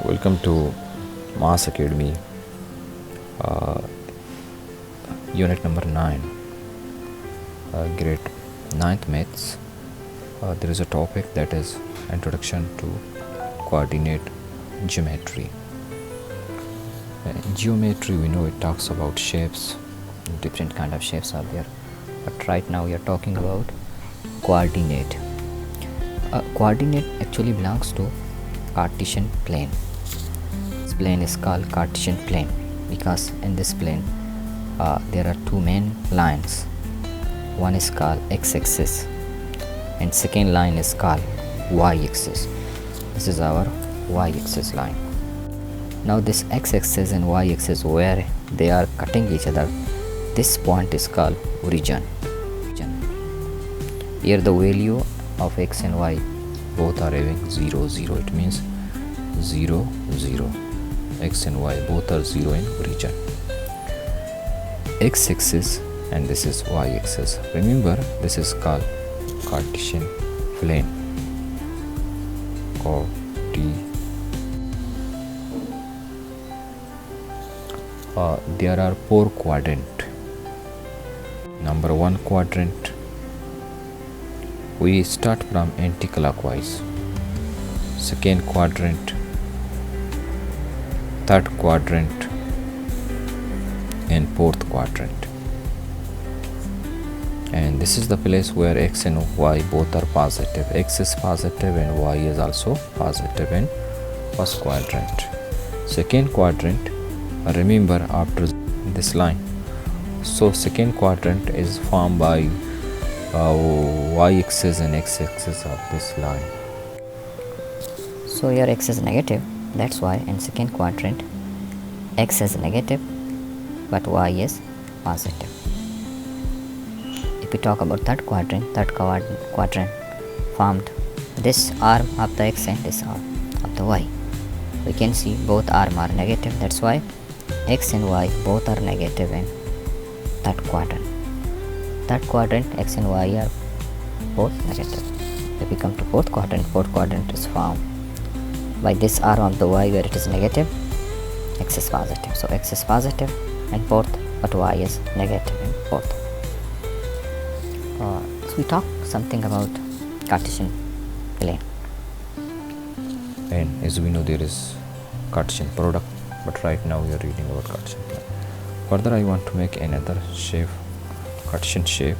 Welcome to Mass Academy, uh, unit number 9, grade 9th maths. There is a topic that is Introduction to Coordinate Geometry. Geometry, we know it talks about shapes, different kind of shapes are there, but right now we are talking about coordinate. Coordinate actually belongs to Cartesian plane. This plane is called Cartesian plane because in this plane there are two main lines. One is called x-axis and second line is called y-axis. This is our y-axis line. Now this x-axis and y-axis, where they are cutting each other, this point is called origin. Here the value of x and y both are having 0 0. It means 0 0. X and y both are 0 in origin. X axis and this is y axis. Remember, this is called Cartesian plane. There are 4 quadrants. Number 1 quadrant, we start from anti-clockwise. Second quadrant, third quadrant and fourth quadrant. And this is the place where x and y both are positive. X is positive and y is also positive in first quadrant. Second quadrant, remember after this line, so second quadrant is formed by y-axis and x-axis of this line. So your x is negative, that's why in second quadrant x is negative but y is positive. If we talk about third quadrant formed this arm of the x and this arm of the y. We can see both arm are negative, that's why x and y both are negative in third quadrant. Third quadrant x and y are both negative. If we come to fourth quadrant is formed by this arm of the y where it is negative, x is positive. So x is positive in fourth but y is negative in fourth. So we talk something about Cartesian plane. And as we know, there is Cartesian product, but right now we are reading about Cartesian plane. Further, I want to make another shape, Cartesian shape.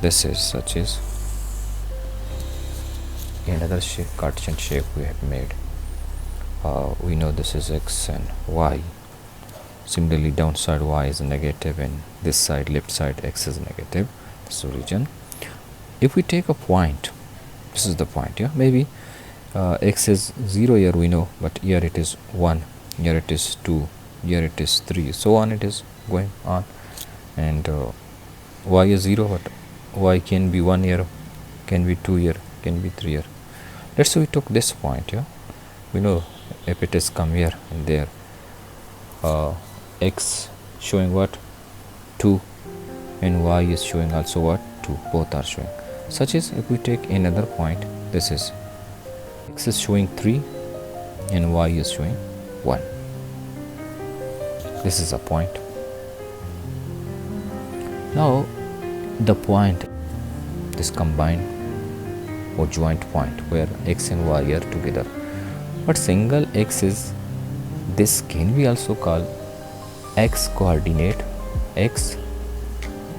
This is such as another shape, Cartesian shape we have made. We know this is x and y. Similarly, downside y is negative and this side, left side, x is negative. This origin. If we take a point, this is the point, yeah, maybe x is 0 here we know, but here it is 1, here it is 2, here it is 3, so on it is going on. And y is 0, but y can be 1 here, can be 2 here, can be 3 here. Let's say we took this point, yeah, we know if it is come here and there, x showing what, 2, and y is showing also what, 2, both are showing. Such as if we take another point, this is x is showing 3 and y is showing 1. This is a point. Now the point, this combined or joint point where x and y are together, but single x is, this can be also called x coordinate. X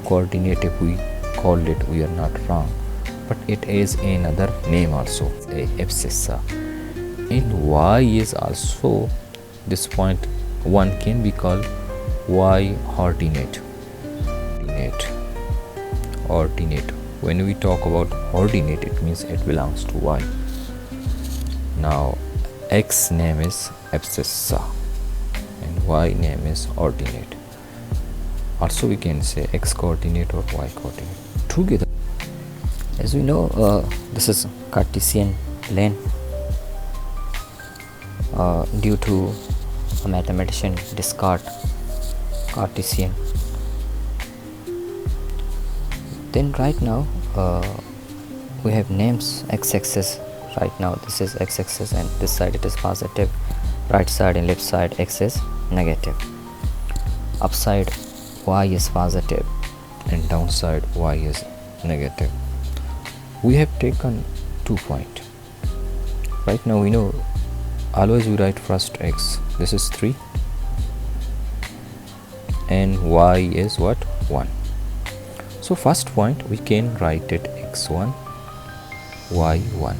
coordinate, if we called it, we are not wrong, but it is another name also, a abscissa. And y is also, this point 1 can be called y ordinate. Ordinate. When we talk about ordinate, it means it belongs to y. Now x name is abscissa and y name is ordinate. Also we can say x coordinate or y coordinate together. As we know, this is Cartesian plane due to a mathematician Descartes Cartesian. Then right now we have names x-axis Right now this is x-axis and this side it is positive, right side and left side x is negative, upside y is positive and downside y is negative. We have taken 2 points. Right now we know always we write first x, this is 3, and y is what? 1. So first point we can write it x1 y1.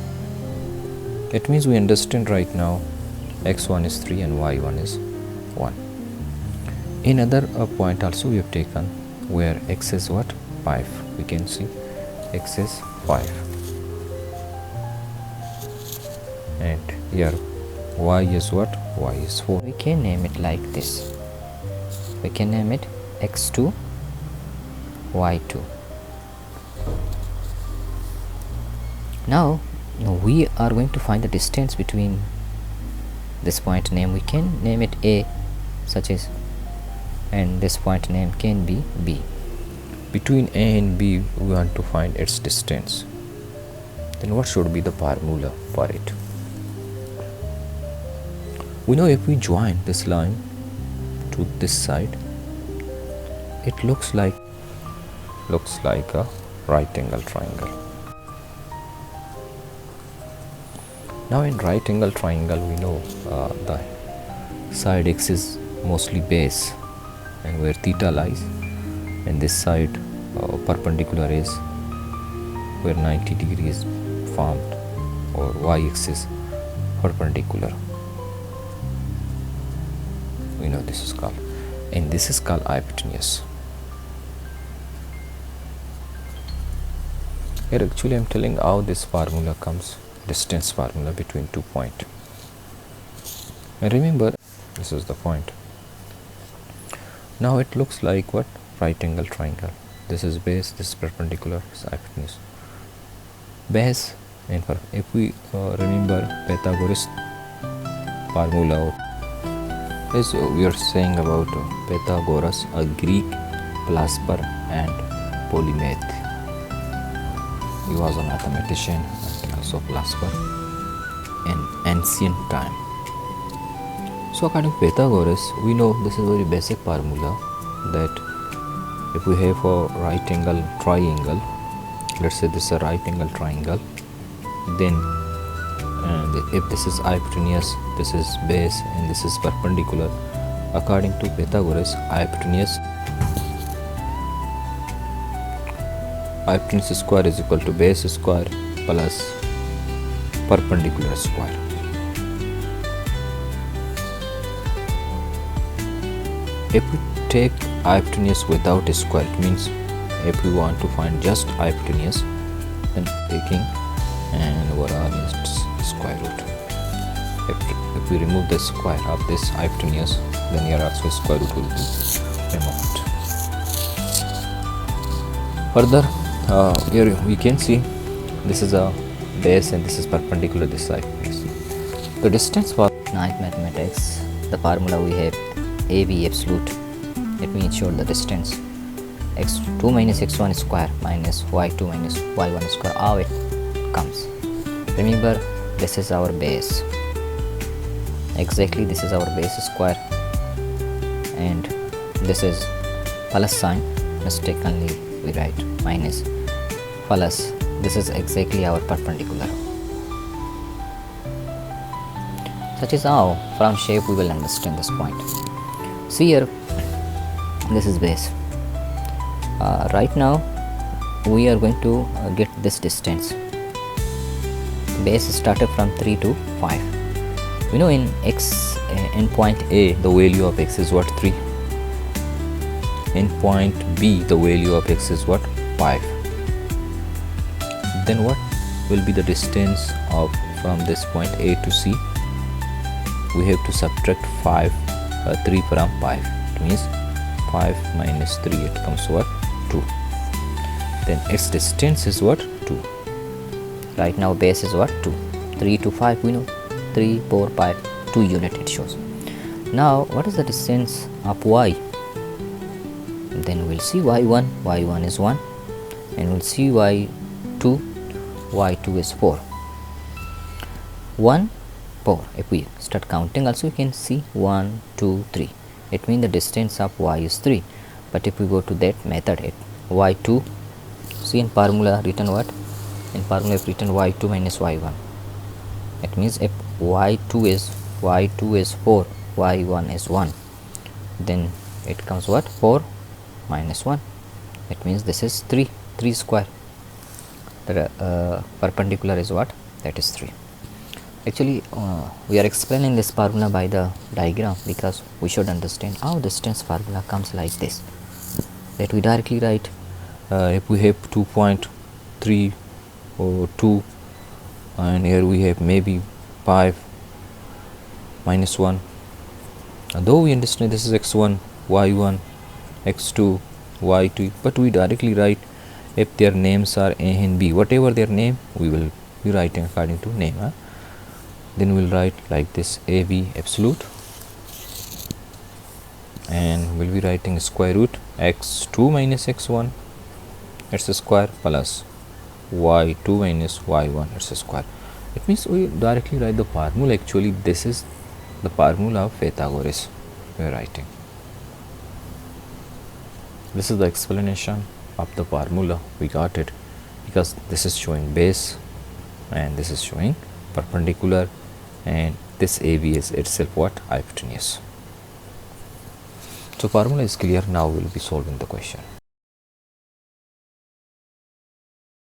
It means we understand right now x1 is 3 and y1 is 1. Another point also we have taken where x is what? 5. We can see x is 5, and here y is what? Y is 4. We can name it like this. We can name it x2 y2. Now we are going to find the distance between this point name. We can name it a, such as, and this point name can be b. Between a and b we want to find its distance. Then what should be the formula for it? We know if we join this line to this side, it looks like a right angle triangle. Now in right angle triangle we know the side x is mostly base and where theta lies, and this side perpendicular is where 90 degrees formed, or y-axis perpendicular. We know this is called, and this is called hypotenuse. Here actually I am telling how this formula comes, distance formula between 2 points. And remember, this is the point. Now it looks like what? Right angle triangle. This is base, this is perpendicular, this is hypotenuse. Base, and if we remember Pythagoras formula, as we are saying about Pythagoras, a Greek philosopher and polymath. He was a mathematician and also philosopher in ancient time. So according to Pythagoras, we know this is a very basic formula that if we have a right angle triangle, let's say this is a right angle triangle, then if this is hypotenuse, this is base, and this is perpendicular, according to Pythagoras, hypotenuse square is equal to base square plus perpendicular square. If we take hypotenuse without a square, it means if we want to find just hypotenuse, then taking and overall is square root. If we remove the square of this hypotenuse, then here also square root will be removed. Further, here we can see this is a base and this is perpendicular this side. The distance for Ninth mathematics, the formula we have AB absolute. Let me ensure the distance. x2 minus x1 square minus y2 minus y1 square, how it comes. Remember, this is our base. Exactly, this is our base square, and this is plus sign. Mistakenly we write minus plus. This is exactly our perpendicular. Such is how from shape we will understand this point. See here, this is base. Right now we are going to get this distance. Base started from 3 to 5. We know in x, in point A, the value of x is what? 3. In point B, the value of x is what? 5. Then what will be the distance of from this point A to C? We have to subtract 3 from 5. It means 5 minus 3, it comes what? 2. Then its distance is what? 2. Right now base is what? 2. 3 to 5 we know. 3, 4, 5, 2 unit it shows. Now what is the distance of y? Then we'll see y1. y1 is 1. And we'll see y2. y2 is 4. 1 4. If we start counting also, you can see 1 2 3. It means the distance of y is 3. But if we go to that method, y2, see in formula written what? In formula if written y2 minus y1. It means if y2 is 4, y1 is 1, then it comes what? 4 minus 1. It means this is 3 square. The perpendicular is what? That is 3. Actually we are explaining this formula by the diagram because we should understand how distance formula comes like this, that we directly write if we have 2.3 or 2, and here we have maybe 5 minus 1. Though we understand this is x1, y1, x2, y2, but we directly write if their names are a and b, whatever their name, we will be writing according to name. Then we will write like this: ab absolute, and we'll be writing square root x2 minus x1, it's a square, plus y2 minus y1, it's a square. It means we directly write the formula. Actually this is the formula of Pythagoras we are writing. This is the explanation of the formula. We got it because this is showing base and this is showing perpendicular, and this AB is itself what? Hypotenuse. So formula is clear. Now we will be solving the question.